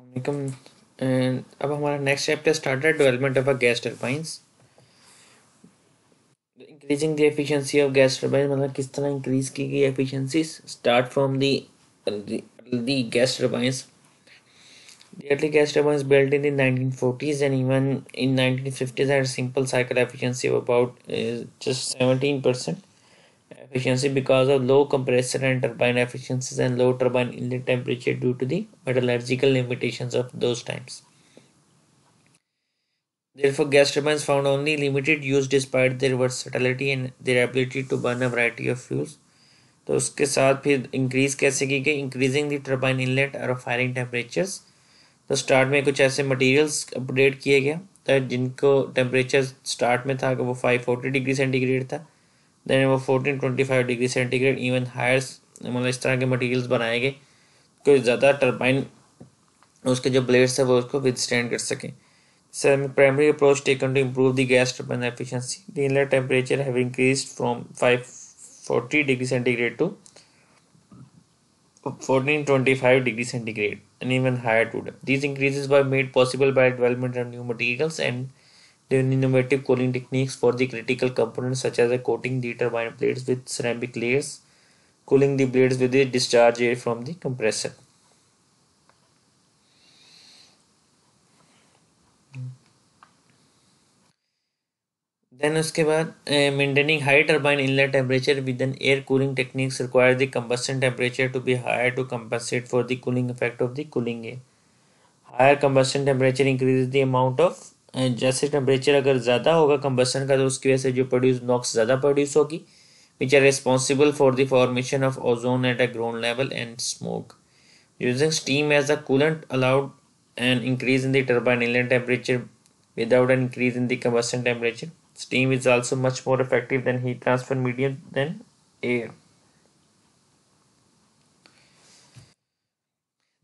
वालेकुम। एंड अब हमारा नेक्स्ट चैप्टर स्टार्ट है development of a gas turbines. Increasing the efficiency of gas turbine, मतलब किस तरह इंक्रीज की गई efficiency start from the gas turbines. The early gas turbines built in the 1940s and even in 1950s had a simple cycle efficiency of about just 17% efficiency because of low compressor and turbine efficiencies and low turbine inlet temperature due to the metallurgical limitations of those times. Therefore, gas turbines found only limited use despite their versatility and their ability to burn a variety of fuels. तो उसके साथ फिर increase कैसे की गई, increasing the turbine inlet और firing temperatures. तो start में कुछ ऐसे मटेरियल्स अपग्रेड किए गए तो जिनको टेम्परेचर स्टार्ट में था कि वो 540 डिग्री सेंटीग्रेड था, देन वो 1425 डिग्री सेंटीग्रेड इवन हायर, मतलब इस तरह के मटेरियल्स बनाए गए कोई ज़्यादा टर्बाइन उसके जो ब्लेड्स है वो उसको विदस्टैंड कर सकें. Primary approach taken to improve the gas turbine efficiency. The inlet temperature have increased from 540 degree centigrade to 1425 degree centigrade and even higher today. These increases were made possible by development of new materials and the innovative cooling techniques for the critical components such as coating the turbine blades with ceramic layers, cooling the blades with the discharge air from the compressor. Then उसके बाद maintaining high turbine inlet temperature with an air cooling techniques require the combustion temperature to be higher to compensate for the cooling effect of the cooling air. Higher combustion temperature increases the amount of जैसे temperature अगर ज़्यादा होगा combustion का तो उसकी वजह से जो प्रोड्यूस नॉक्स ज़्यादा प्रोड्यूस होगी which are responsible for the formation of ozone at a ground level and smoke. Using steam as a coolant allowed an increase in the turbine inlet temperature without an increase in the combustion temperature. Steam is also much more effective than heat transfer medium than air.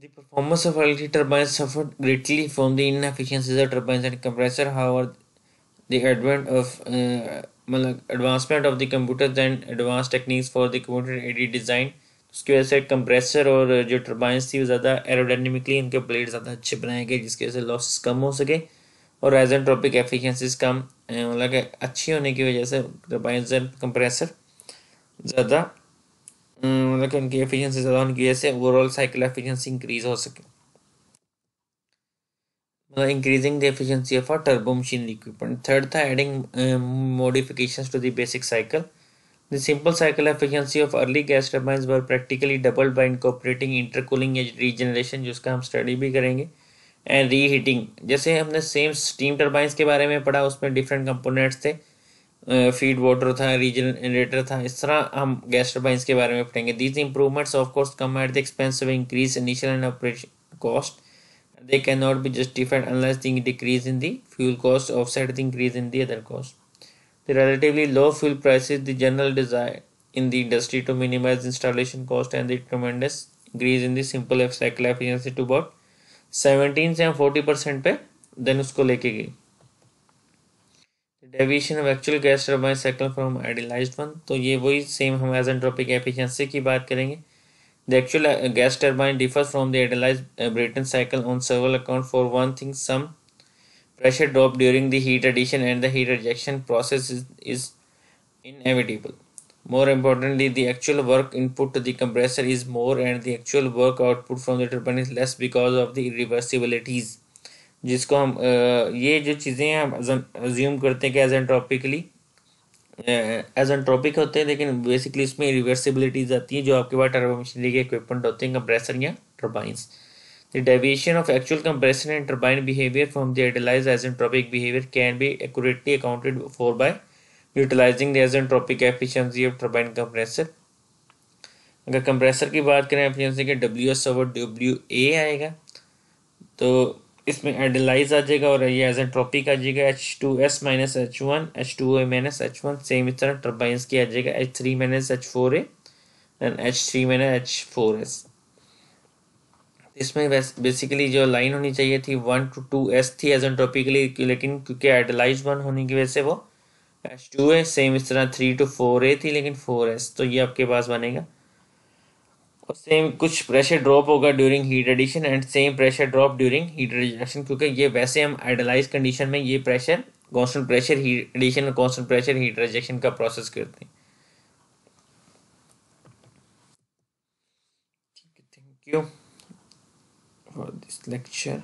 The performance of electric turbines suffered greatly from the inefficiencies of turbines and compressor. However, the advancement of the computers and advanced techniques for the computer aided design, उसकी वजह से compressor और जो turbines थी वो ज़्यादा एरोडायनेमिकली इनके blade ज़्यादा अच्छे बनाए गए जिसकी वजह से लॉसेस कम हो सके और आइसेंट्रोपिक एफिशिएंसीज कम, मतलब अच्छी होने की वजह से टर्बाइंस और कंप्रेसर ज़्यादा, मतलब कि उनकी एफिशिएंसी ज़्यादा होने की वजह से ओवरऑल साइकिल एफिशिएंसी इंक्रीज हो सके. Increasing the efficiency of a turbo machinery equipment. Third था adding modifications to the basic cycle. The simple cycle efficiency of early gas turbines were practically doubled by incorporating intercooling या regeneration, जिसका हम study भी करेंगे, and reheating. जैसे हमने same steam turbines के बारे में पढ़ा, उसमें डिफरेंट कंपोनेंट्स थे, फीड वाटर था, रीजनरेटर था, इस तरह हम गैस टर्बाइंस के बारे में पढ़ेंगे. These improvements of course come at the expense of increase initial and operation cost. They cannot be justified unless the decrease in the fuel cost offset the increase in the other cost. The relatively low fuel prices, the general desire in the industry to minimize installation cost, and the tremendous increase in the simple cycle efficiency to about 17 से 40% पे then उसको लेके गई. The deviation of actual gas turbine cycle from idealized one, तो ये वही same हम azeotropic efficiency की बात करेंगे. The actual gas turbine differs from the idealized Brayton cycle on several accounts. For one thing, some pressure drop during the heat addition and the heat rejection process is inevitable. More importantly, the actual work input to the compressor is more and the actual work output from the turbine is less because of the irreversibilities. जिसको हम ये जो चीज़ें हैं हम assume करते हैं कि एजेंट्रोपिकली एजेंट्रोपिक होते हैं, लेकिन बेसिकली इसमें रिवर्सिबिलिटीज आती है जो आपके पास टर्बो मशीनरी के इक्विपमेंट होते हैं, कंप्रेसर या turbines. The deviation of actual compression and turbine behavior from the idealized isentropic behavior can be accurately accounted for by utilizing the isentropic efficiency of turbine compressor. अगर compressor की बात करें efficiency के WS over WA आएगा, तो इसमें idealise आ जाएगा और ये आइसेंट्रोपिक आ जाएगा H2S minus H1 H2O minus H1. Same इस तरह टर्बाइंस की आ जाएगा H3 minus H4A and H3 minus H4S. इसमें बेसिकली जो लाइन होनी चाहिए थी 1 to 2S थी आइसेंट्रोपिकली, लेकिन क्योंकि आइडियलाइज 1 होने की वजह से वो H2A. सेम इस तरह 3 to 4A थी लेकिन 4S, तो ये आपके पास बनेगा और सेम कुछ प्रेशर ड्रॉप होगा during heat addition and same pressure drop during heat rejection, क्योंकि ये वैसे हम आइडियलाइज कंडीशन में ये pressure constant pressure heat addition और कांस्टेंट प्रेशर हीट रिजेक्शन का प्रोसेस करते हैं. Thank you for this lecture.